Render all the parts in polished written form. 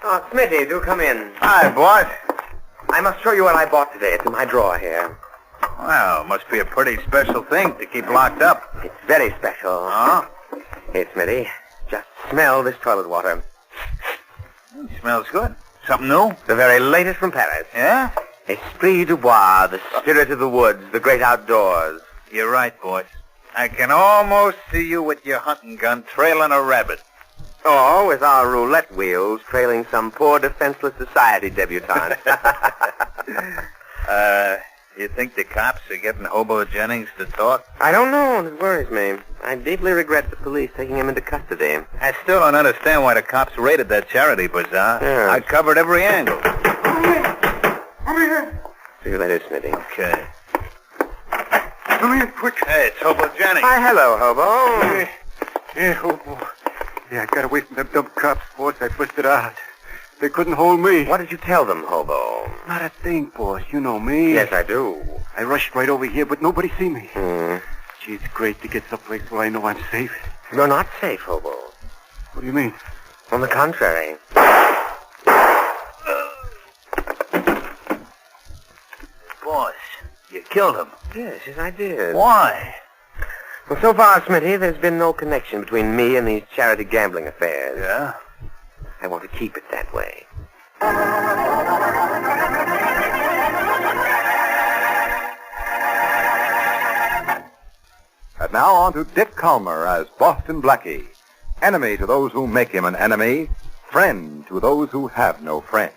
Oh, Smitty, do come in. Hi, boss. I must show you what I bought today. It's in my drawer here. Well, must be a pretty special thing to keep locked up. It's very special. Oh? Here, Smitty, just smell this toilet water. It smells good. Something new? The very latest from Paris. Yeah? Esprit du bois, the spirit of the woods, the great outdoors. You're right, boss. I can almost see you with your hunting gun trailing a rabbit. Or with our roulette wheels trailing some poor defenseless society debutante. You think the cops are getting Hobo Jennings to talk? I don't know. It worries me. I deeply regret the police taking him into custody. I still don't understand why the cops raided that charity bazaar. Yeah. I covered every angle. Over here. See you later, Smitty. Okay. Come here, quick. Hey, it's Hobo Jennings. Hi, hello, Hobo. Yeah, Hobo. Yeah, I got away from them dumb cops, boss. I busted out. They couldn't hold me. What did you tell them, Hobo? Not a thing, boss. You know me. Yes, I do. I rushed right over here, but nobody see me. Hmm. Gee, it's great to get someplace where I know I'm safe. You're not safe, Hobo. What do you mean? On the contrary. Boss, you killed him. Yes, I did. Why? Well, so far, Smitty, there's been no connection between me and these charity gambling affairs. Yeah? I want to keep it that way. And now on to Dick Kollmary as Boston Blackie. Enemy to those who make him an enemy. Friend to those who have no friend.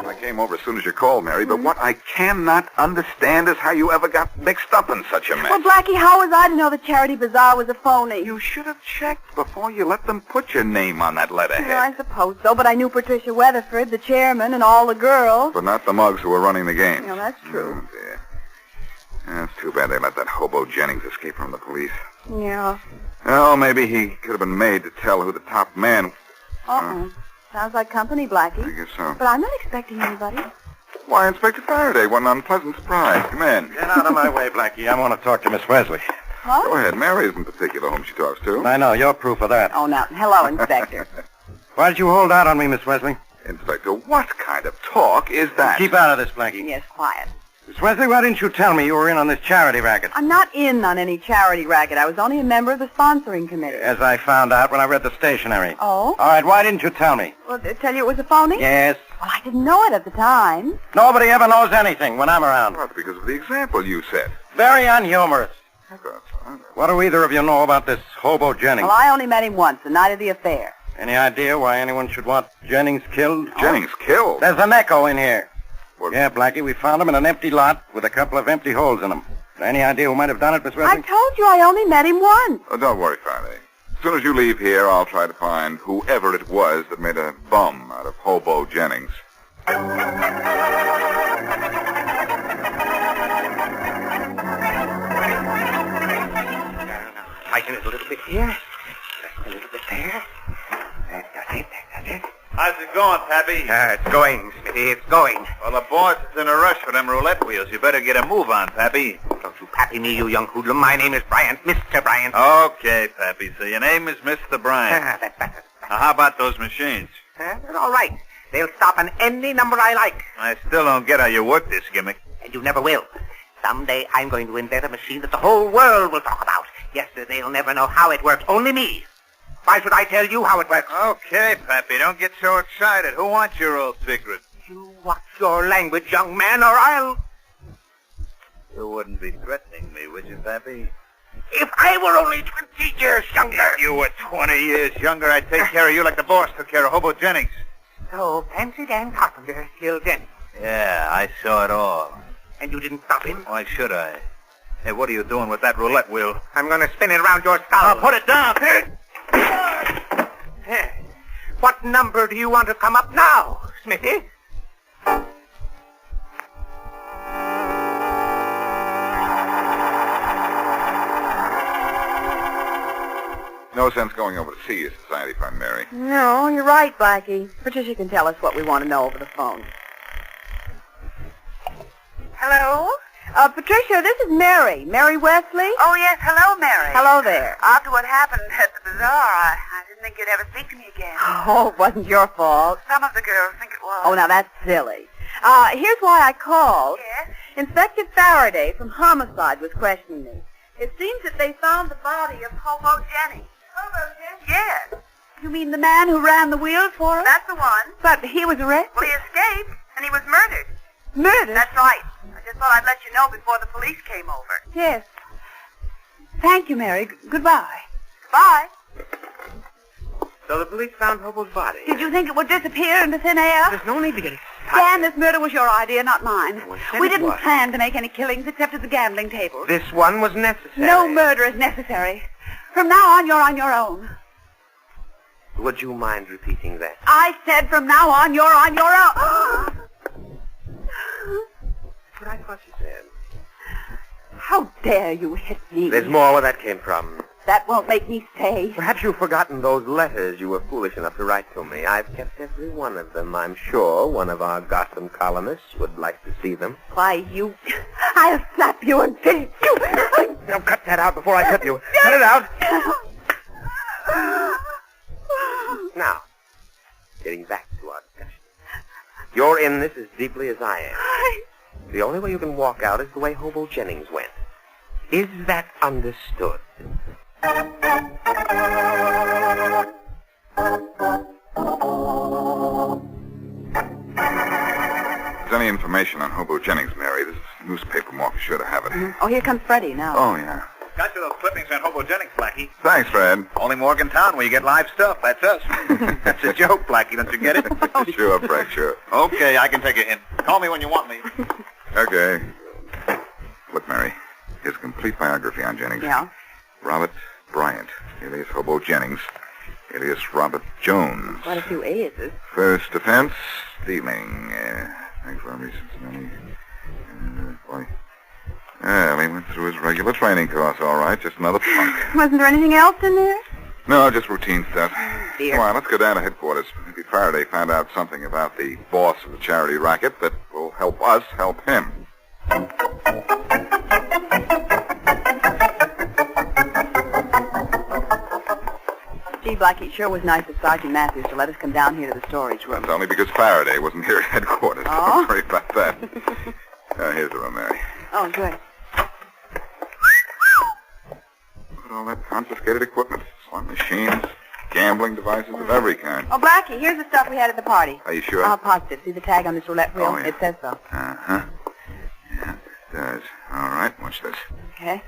I came over as soon as you called, Mary, but what I cannot understand is how you ever got mixed up in such a mess. Well, Blackie, how was I to know the charity bazaar was a phony? You should have checked before you let them put your name on that letterhead. Well, I suppose so, but I knew Patricia Weatherford, the chairman, and all the girls. But not the mugs who were running the game. Yeah, that's true. Oh, dear. That's too bad they let that hobo Jennings escape from the police. Yeah. Well, maybe he could have been made to tell who the top man... Uh-oh. Sounds like company, Blackie. I guess so. But I'm not expecting anybody. Why, Inspector Faraday, what an unpleasant surprise. Come in. Get out of my way, Blackie. I want to talk to Miss Wesley. Huh? Go ahead. Mary isn't particular whom she talks to. I know. You're proof of that. Oh, now, hello, Inspector. Why did you hold out on me, Miss Wesley? Inspector, what kind of talk is that? Keep out of this, Blackie. Yes, quiet. Miss Wesley, why didn't you tell me you were in on this charity racket? I'm not in on any charity racket. I was only a member of the sponsoring committee. As I found out when I read the stationery. Oh? All right, why didn't you tell me? Well, did I tell you it was a phony? Yes. Well, I didn't know it at the time. Nobody ever knows anything when I'm around. Well, because of the example you set. Very unhumorous. I thought so. What do either of you know about this Hobo Jennings? Well, I only met him once, the night of the affair. Any idea why anyone should want Jennings killed? Jennings killed? There's an echo in here. What? Yeah, Blackie, we found him in an empty lot with a couple of empty holes in them. Any idea who might have done it, Miss I Wesley? told you I only met him once. Oh, don't worry, Faraday. As soon as you leave here, I'll try to find whoever it was that made a bum out of Hobo Jennings. Tighten it a little bit here. A little bit there. That's it. That's it. How's it going, Pappy? It's going, Smitty. It's going. Well, the boss is in a rush for them roulette wheels. You better get a move on, Pappy. Don't you pappy me, you young hoodlum. My name is Bryant, Mr. Bryant. Okay, Pappy. So your name is Mr. Bryant. That's better. Now, how about those machines? They're all right. They'll stop on any number I like. I still don't get how you work this gimmick. And you never will. Someday I'm going to invent a machine that the whole world will talk about. Yes, sir, they'll never know how it works. Only me. Why should I tell you how it works? Okay, Pappy. Don't get so excited. Who wants your old secret? You watch your language, young man, or I'll... You wouldn't be threatening me, would you, Pappy? If I were only 20 years younger... If you were 20 years younger, I'd take care of you like the boss took care of Hobo Jennings. So, Fancy Dan Carpenter killed Denny. Yeah, I saw it all. And you didn't stop him? Why should I? Hey, what are you doing with that roulette wheel? I'm going to spin it around your skull. Put it down. What number do you want to come up now, Smithy? No sense going over to see your society friend, Mary. No, you're right. right, Blackie. Patricia can tell us what we want to know over the phone. Hello? Patricia, this is Mary. Mary Wesley? Oh, yes. Hello, Mary. Hello there. After what happened at the bazaar, I didn't think you'd ever speak to me again. Oh, it wasn't your fault. Some of the girls think it was. Oh, now that's silly. Here's why I called. Yes? Inspector Faraday from Homicide was questioning me. It seems that they found the body of Hobo Jennings. Hobo Jennings? Yes. You mean the man who ran the wheels for us? That's the one. But he was arrested. Well, he escaped, and he was murdered. Murdered? That's right. I just thought I'd let you know before the police came over. Yes. Thank you, Mary. Goodbye. Bye. So the police found Hobo's body. Did you think it would disappear into thin air? There's no need to get excited. Dan, this murder was your idea, not mine. Well, it We said it didn't was. plan to make any killings except at the gambling table. This one was necessary. No murder is necessary. From now on, you're on your own. Would you mind repeating that? I said from now on, you're on your own. That's what I thought you said. How dare you hit me? There's more where that came from. That won't make me stay. Perhaps you've forgotten those letters you were foolish enough to write to me. I've kept every one of them. I'm sure one of our Gotham columnists would like to see them. Why, I'll slap you and pinch you. Now cut that out before I cut you. Cut it out. Now, getting back to our discussion. You're in this as deeply as I am. The only way you can walk out is the way Hobo Jennings went. Is that understood? If there's any information on Hobo Jennings, Mary, this newspaper will be sure to have it. Oh, here comes Freddie now. Oh, yeah. Got you those clippings on Hobo Jennings, Blackie. Thanks, Fred. Only Morgantown where you get live stuff. That's us. That's a joke, Blackie. Don't you get it? Sure, Fred, sure. Okay, I can take a hint. Call me when you want me. Okay. Look, Mary, here's a complete biography on Jennings. Yeah? Robert Bryant, alias Hobo Jennings, alias Robert Jones. Quite a few aliases. First offense, stealing. Thanks for reasons. Boy. Well, he went through his regular training course, all right. Just another punk. Wasn't there anything else in there? No, just routine stuff. Dear. Come on, let's go down to headquarters. Maybe Faraday found out something about the boss of the charity Racket that will help us help him. Gee, Blackie, it sure was nice of Sergeant Matthews to let us come down here to the storage room. That's only because Faraday wasn't here at headquarters. Oh? Don't worry about that. Here's the room, Mary. Oh, good. Look at all that confiscated equipment. Slot machines, gambling devices of every kind. Oh, Blackie, here's the stuff we had at the party. Are you sure? I'll positive. See the tag on this roulette wheel? Oh, yeah. It says so. Uh-huh. Yeah, it does. All right, watch this. Okay.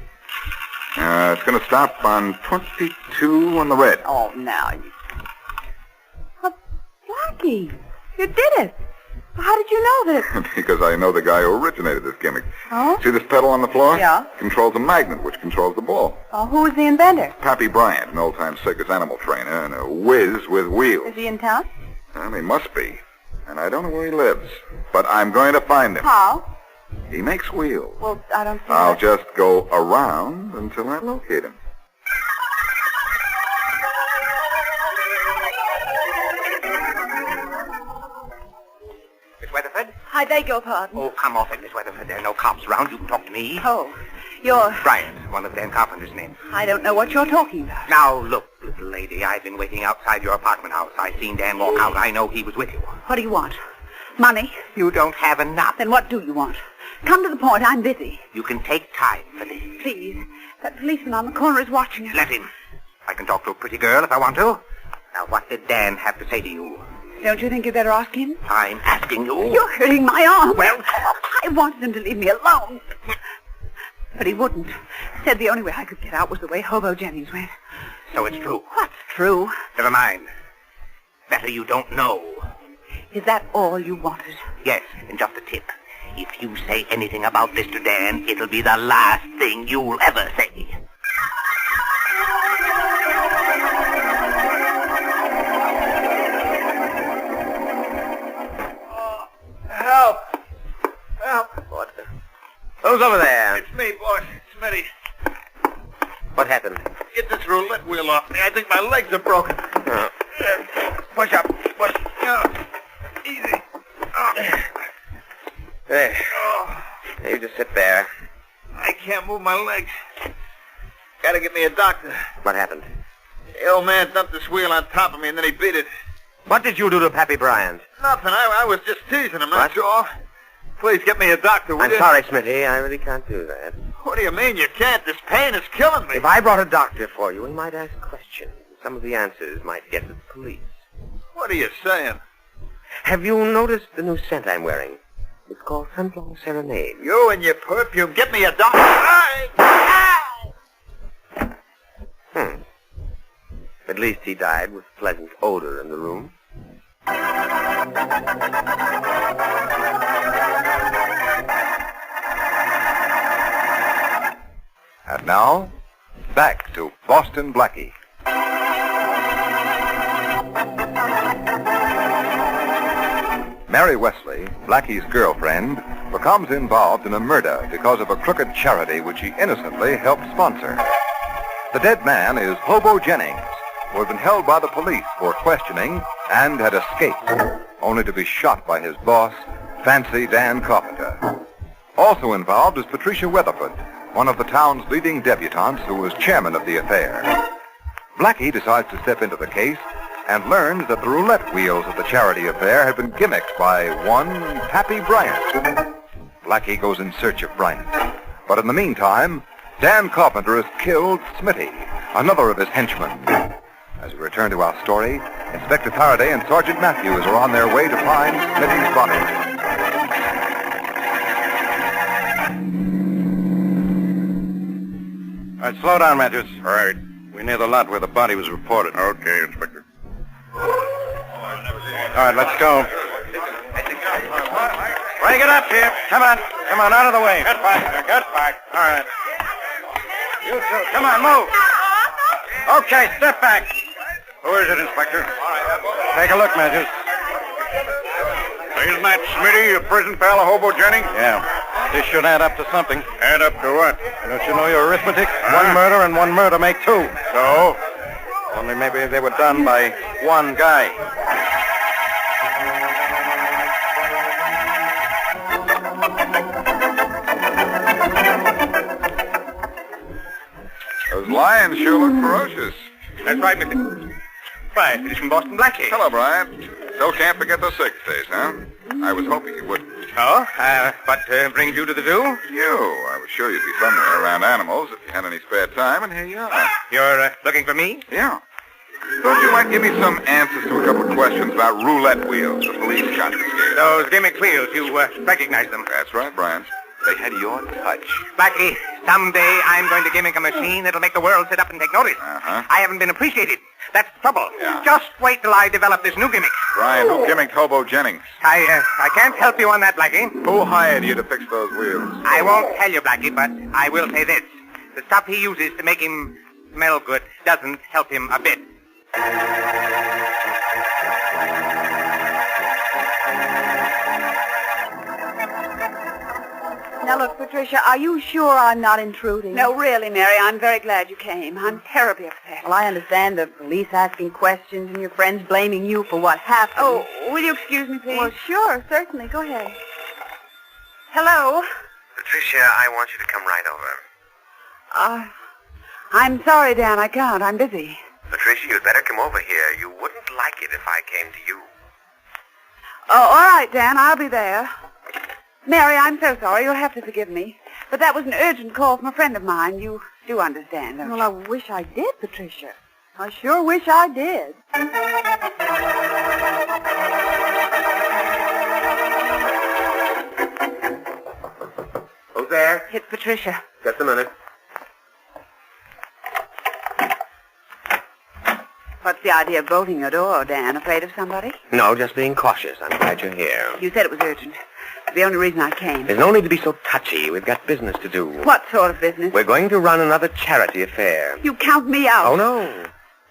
It's going to stop on 22 on the red. Oh, now. Oh, Blackie, you did it. How did you know that? Because I know the guy who originated this gimmick. Oh? See this pedal on the floor? Yeah. Controls a magnet, which controls the ball. Oh, who was the inventor? Pappy Bryant, an old-time circus animal trainer, and a whiz with wheels. Is he in town? Well, he must be. And I don't know where he lives. But I'm going to find him. How? He makes wheels. Well, I don't see I'll that. just go around until I locate him. Miss Weatherford? I beg your pardon. Oh, come off it, Miss Weatherford. There are no cops around. You can talk to me. Oh, you're... Bryant, one of Dan Carpenter's names. I don't know what you're talking about. Now, look, little lady, I've been waiting outside your apartment house. I seen Dan walk out. I know he was with you. What do you want? Money? You don't have enough. Then what do you want? Come to the point. I'm busy. You can take time for this. Please. That policeman on the corner is watching us. Let him. I can talk to a pretty girl if I want to. Now, what did Dan have to say to you? Don't you think you'd better ask him? I'm asking you. You're hurting my arm. Well, I wanted him to leave me alone. But he wouldn't. Said the only way I could get out was the way Hobo Jennings went. so it's true. What's true? Never mind. Better you don't know. Is that all you wanted? Yes, and just a tip. If you say anything about this to Dan, it'll be the last thing you'll ever say. Help! Help! What? Who's over there? It's me, boss. Smitty. What happened? Get this roulette wheel off me. I think my legs are broken. Push up. Push. Easy. There. You just sit there. I can't move my legs. Gotta get me a doctor. What happened? The old man dumped this wheel on top of me, and then he beat it. What did you do to Pappy Bryant? Nothing. I was just teasing him, that's all. Please get me a doctor, will I'm you? sorry, Smitty. I really can't do that. What do you mean you can't? This pain is killing me. If I brought a doctor for you, he might ask questions. Some of the answers might get to the police. What are you saying? Have you noticed the new scent I'm wearing? It's called Sunflower Serenade. You and your perfume. Get me a doctor. Ow! At least he died with pleasant odor in the room. And now, back to Boston Blackie. Mary Wesley, Blackie's girlfriend, becomes involved in a murder because of a crooked charity which he innocently helped sponsor. The dead man is Hobo Jennings, who had been held by the police for questioning and had escaped, only to be shot by his boss, Fancy Dan Carpenter. Also involved is Patricia Weatherford, one of the town's leading debutantes who was chairman of the affair. Blackie decides to step into the case and learns that the roulette wheels of the charity affair had been gimmicked by one Pappy Bryant. Blackie goes in search of Bryant. But in the meantime, Dan Carpenter has killed Smitty, another of his henchmen. As we return to our story, Inspector Faraday and Sergeant Matthews are on their way to find Smitty's body. All right, slow down, Matthews. All right. We're near the lot where the body was reported. Okay, Inspector. All right, let's go. Break it up here. Come on, out of the way. Get back. All right. You two, come on, move. Okay, step back. Who is it, Inspector? Take a look, Matthews. Isn't that Smitty, your prison pal of Hobo Jennings? Yeah. This should add up to something. Add up to what? Don't you know your arithmetic? One murder and one murder make two. So? Only maybe they were done by one guy. Those lions sure look ferocious. That's right, Mr. Brian, it is from Boston Blackie. Hello, Brian. Still can't forget those sick days, huh? I was hoping you wouldn't. Oh? What brings you to the zoo? I was sure you'd be somewhere around animals if you had any spare time, and here you are. You're looking for me? Yeah. Thought you might give me some answers to a couple of questions about roulette wheels the police confiscated. Those gimmick wheels, you recognize them? That's right, Brian. They had your touch. Blackie, someday I'm going to gimmick a machine that'll make the world sit up and take notice. Uh-huh. I haven't been appreciated. That's the trouble. Yeah. Just wait till I develop this new gimmick. Brian, who gimmicked Hobo Jennings? I can't help you on that, Blackie. Who hired you to fix those wheels? I won't tell you, Blackie, but I will say this. The stuff he uses to make him smell good doesn't help him a bit. Now, look, Patricia, are you sure I'm not intruding? No, really, Mary, I'm very glad you came. I'm terribly upset. Well, I understand the police asking questions and your friends blaming you for what happened. Oh, will you excuse me, please? Well, sure, certainly. Go ahead. Hello? Patricia, I want you to come right over. I'm sorry, Dan, I can't. I'm busy. Patricia, you'd better come over here. You wouldn't like it if I came to you. Oh, all right, Dan, I'll be there. Mary, I'm so sorry. You'll have to forgive me. But that was an urgent call from a friend of mine. You do understand, don't you? Well, I wish I did, Patricia. I sure wish I did. Who's there? It's Patricia. Just a minute. What's the idea of bolting your door, Dan? Afraid of somebody? No, just being cautious. I'm glad you're here. You said it was urgent. The only reason I came. There's no need to be so touchy. We've got business to do. What sort of business? We're going to run another charity affair. You count me out. Oh, no.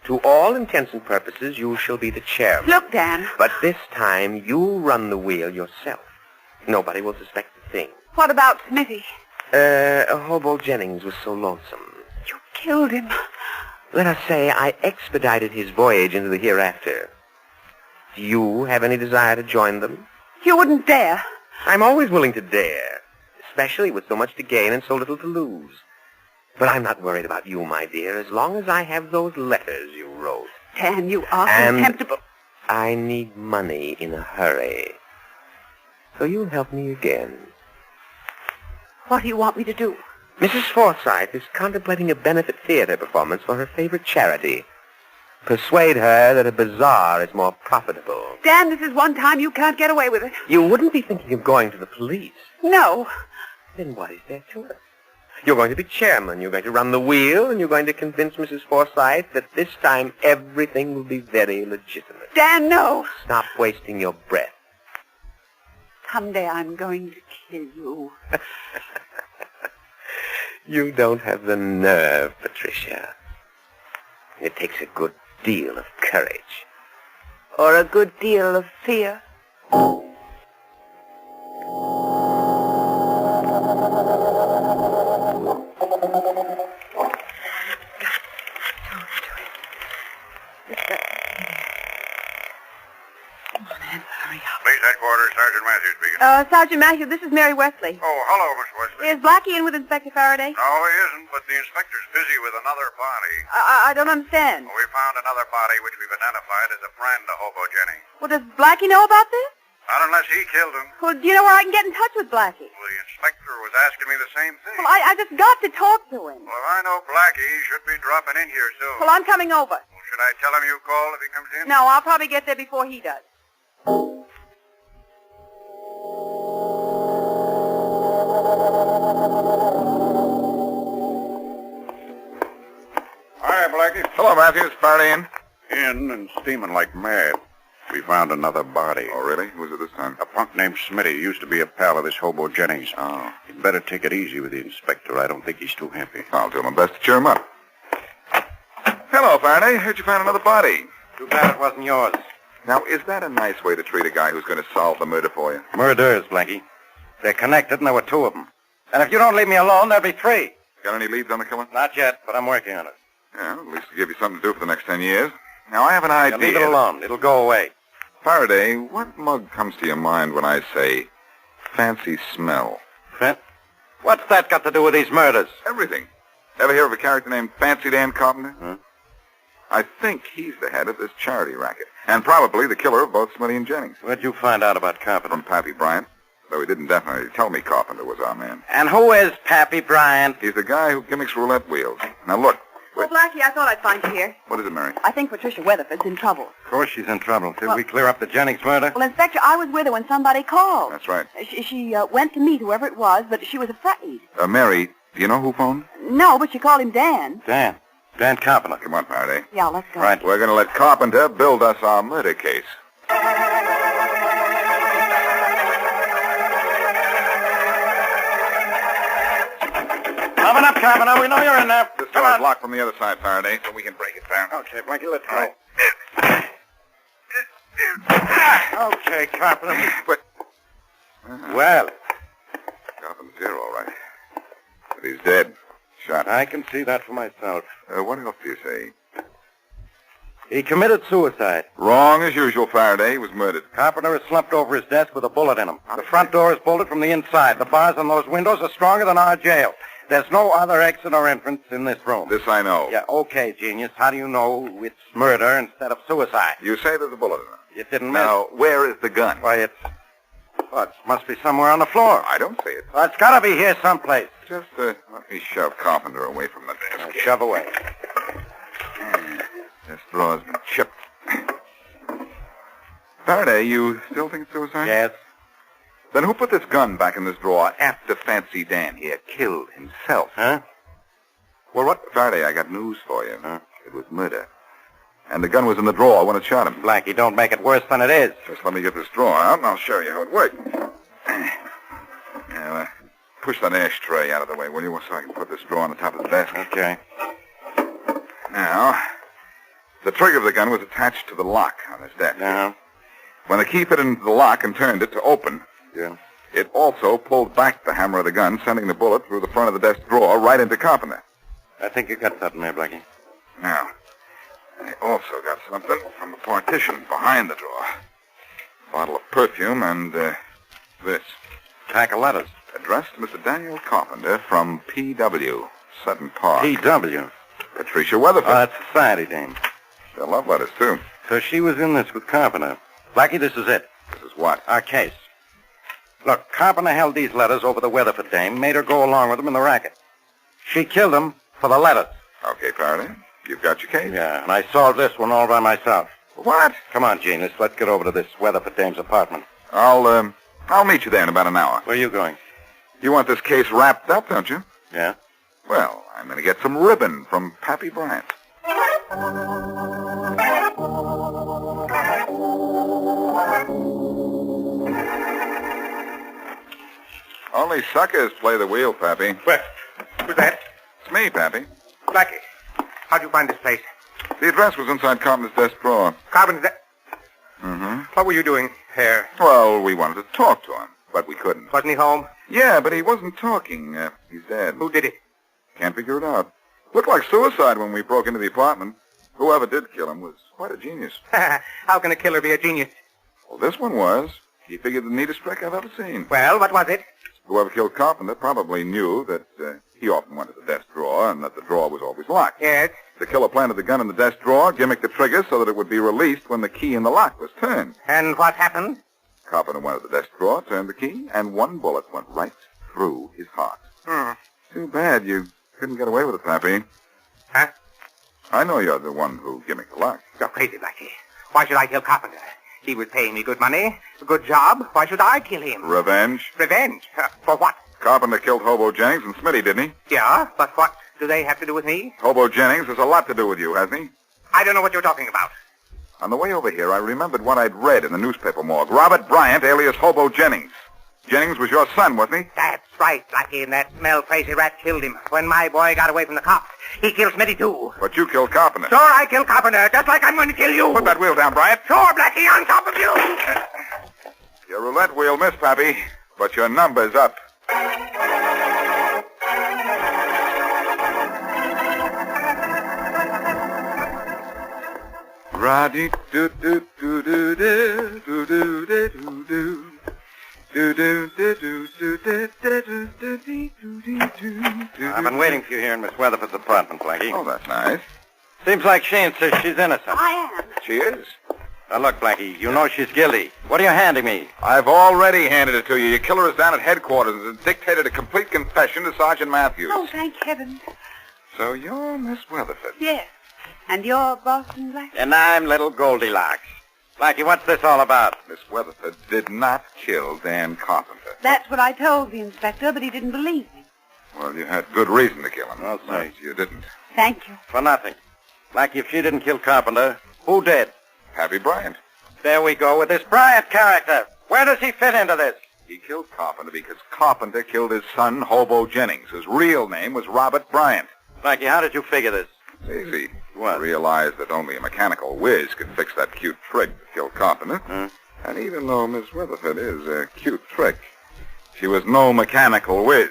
To all intents and purposes, you shall be the chairman. Look, Dan. But this time, you run the wheel yourself. Nobody will suspect a thing. What about Smitty? Hobo Jennings was so lonesome. You killed him. Let us say I expedited his voyage into the hereafter. Do you have any desire to join them? You wouldn't dare. I'm always willing to dare, especially with so much to gain and so little to lose. But I'm not worried about you, my dear, as long as I have those letters you wrote. Dan, you are And contemptible. I need money in a hurry. So you'll help me again. What do you want me to do? Mrs. Forsythe is contemplating a benefit theater performance for her favorite charity. Persuade her that a bazaar is more profitable. Dan, this is one time you can't get away with it. You wouldn't be thinking of going to the police. No. Then what is there to it? You're going to be chairman, you're going to run the wheel, and you're going to convince Mrs. Forsythe that this time everything will be very legitimate. Dan, no. Stop wasting your breath. Someday I'm going to kill you. You don't have the nerve, Patricia. It takes a good deal of courage. Or a good deal of fear. Police headquarters, Sergeant Matthews speaking. Sergeant Matthews, this is Mary Wesley. Oh, hello, Miss Wesley. Is Blackie in with Inspector Faraday? No, he isn't, but the inspector's busy with another body. I don't understand. We found another body which we've identified as a friend of Hobo Jennings. Well, does Blackie know about this? Not unless he killed him. Well, do you know where I can get in touch with Blackie? Well, the inspector was asking me the same thing. Well, I just got to talk to him. Well, if I know Blackie, he should be dropping in here soon. Well, I'm coming over. Well, should I tell him you called if he comes in? No, I'll probably get there before he does. Hi, Blackie. Hello, Matthews. Faraday in? In and steaming like mad. We found another body. Oh, really? Who was it this time? A punk named Smitty used to be a pal of this Hobo Jennings. Oh. You'd better take it easy with the inspector. I don't think he's too happy. I'll do my best to cheer him up. Hello, Faraday. Heard you found another body. Too bad it wasn't yours. Now, is that a nice way to treat a guy who's going to solve the murder for you? Murderers, Blackie. They're connected, and there were two of them. And if you don't leave me alone, there'll be three. Got any leads on the killer? Not yet, but I'm working on it. Yeah, at least it'll give you something to do for the next 10 years. Now, I have an idea. Now, leave it alone. It'll go away. Faraday, what mug comes to your mind when I say fancy smell? What's that got to do with these murders? Everything. Ever hear of a character named Fancy Dan Carpenter? Huh? I think he's the head of this charity racket, and probably the killer of both Smitty and Jennings. Where'd you find out about Carpenter? From Pappy Bryant, though he didn't definitely tell me Carpenter was our man. And who is Pappy Bryant? He's the guy who gimmicks roulette wheels. Now, look. Oh, Blackie, I thought I'd find you here. What is it, Mary? I think Patricia Weatherford's in trouble. Of course she's in trouble. Did we clear up the Jennings murder? Well, Inspector, I was with her when somebody called. That's right. She went to meet whoever it was, but she was afraid. Mary, do you know who phoned? No, but she called him Dan. Dan Carpenter. Come on, Faraday. Yeah, let's go. Right. We're going to let Carpenter build us our murder case. Open up, Carpenter. We know you're in there. This Come door's on. locked from the other side, Faraday, so we can break it down. Okay, Blackie, let's All go. right. Okay, Carpenter. But... Well, Carpenter's here, all right. But he's dead. Shot. I can see that for myself. What else do you say? He committed suicide. Wrong as usual, Faraday. He was murdered. Carpenter is slumped over his desk with a bullet in him. The front door is bolted from the inside. The bars on those windows are stronger than our jail. There's no other exit or entrance in this room. This I know. Yeah, okay, genius. How do you know it's murder instead of suicide? You say there's a bullet in it. It didn't miss. Now, where is the gun? Why, it must be somewhere on the floor. I don't see it. Well, it's got to be here someplace. Just let me shove Carpenter away from the desk. Shove away. This drawer's been chipped. Faraday, you still think it's suicide? Yes. Then who put this gun back in this drawer after Fancy Dan here killed himself? Huh? Well, what? Faraday, I got news for you. Huh? It was murder. And the gun was in the drawer when it shot him. Blackie, don't make it worse than it is. Just let me get this drawer out, and I'll show you how it works. Now, push that ashtray out of the way, will you, so I can put this drawer on the top of the desk. Okay. Now, the trigger of the gun was attached to the lock on his desk. Uh-huh. When the key fit into the lock and turned it to open, Yeah. it also pulled back the hammer of the gun, sending the bullet through the front of the desk drawer right into Carpenter. I think you got something there, Blackie. Now, I also got something from the partition behind the drawer. A bottle of perfume and, this. Pack of letters. Addressed to Mr. Daniel Carpenter from P.W., Sutton Park. P.W. Patricia Weatherford. Oh, that's society dame. They're love letters, too. So she was in this with Carpenter. Blackie, this is it. This is what? Our case. Look, Carpenter held these letters over the Weatherford dame, made her go along with them in the racket. She killed him for the letters. Okay, Faraday. You've got your case? Yeah, and I solved this one all by myself. What? Come on, Genius. Let's get over to this Weatherford dame's apartment. I'll meet you there in about an hour. Where are you going? You want this case wrapped up, don't you? Yeah? Well, I'm going to get some ribbon from Pappy Bryant. Only suckers play the wheel, Pappy. Well, who's that? It's me, Pappy. Blackie. How'd you find this place? The address was inside Carpenter's desk drawer. Carpenter's. Mm-hmm. What were you doing here? Well, we wanted to talk to him, but we couldn't. Wasn't he home? Yeah, but he wasn't talking. He's dead. Who did it? Can't figure it out. Looked like suicide when we broke into the apartment. Whoever did kill him was quite a genius. How can a killer be a genius? Well, this one was. He figured the neatest trick I've ever seen. Well, what was it? Whoever killed Carpenter probably knew that he often went to the desk drawer and that the drawer was always locked. Yes. The killer planted the gun in the desk drawer, gimmicked the trigger so that it would be released when the key in the lock was turned. And what happened? Carpenter went to the desk drawer, turned the key, and one bullet went right through his heart. Too bad you couldn't get away with it, Pappy. Huh? I know you're the one who gimmicked the lock. You're crazy, Blackie. Why should I kill Carpenter? He was paying me good money, a good job. Why should I kill him? Revenge? Revenge? For what? Carpenter killed Hobo Jennings and Smitty, didn't he? Yeah, but what do they have to do with me? Hobo Jennings has a lot to do with you, hasn't he? I don't know what you're talking about. On the way over here, I remembered what I'd read in the newspaper morgue. Robert Bryant, alias Hobo Jennings. Jennings was your son, wasn't he? That's right, Blackie, and that smell-crazy rat killed him. When my boy got away from the cops, he killed Smitty, too. But you killed Carpenter. Sure, I killed Carpenter, just like I'm going to kill you. Put that wheel down, Bryant. Sure, Blackie, on top of you. Your roulette wheel missed, Pappy, but your number's up. I've been waiting for you here in Miss Weatherford's apartment, Blackie. Oh, that's nice. Seems like she insists she's innocent. I am. She is. Now, look, Blackie, you know she's guilty. What are you handing me? I've already handed it to you. Your killer is down at headquarters and dictated a complete confession to Sergeant Matthews. Oh, thank heaven. So you're Miss Weatherford. Yes. And you're Boston Black? And I'm little Goldilocks. Blackie, what's this all about? Miss Weatherford did not kill Dan Carpenter. That's what I told the inspector, but he didn't believe me. Well, you had good reason to kill him. I'll say. But you didn't. Thank you. For nothing. Blackie, if she didn't kill Carpenter, who did? Pappy Bryant. There we go with this Bryant character. Where does he fit into this? He killed Carpenter because Carpenter killed his son, Hobo Jennings, whose real name was Robert Bryant. Blackie, how did you figure this? It's easy. What? I realized that only a mechanical whiz could fix that cute trick to kill Carpenter. Hmm? And even though Miss Weatherford is a cute trick, she was no mechanical whiz.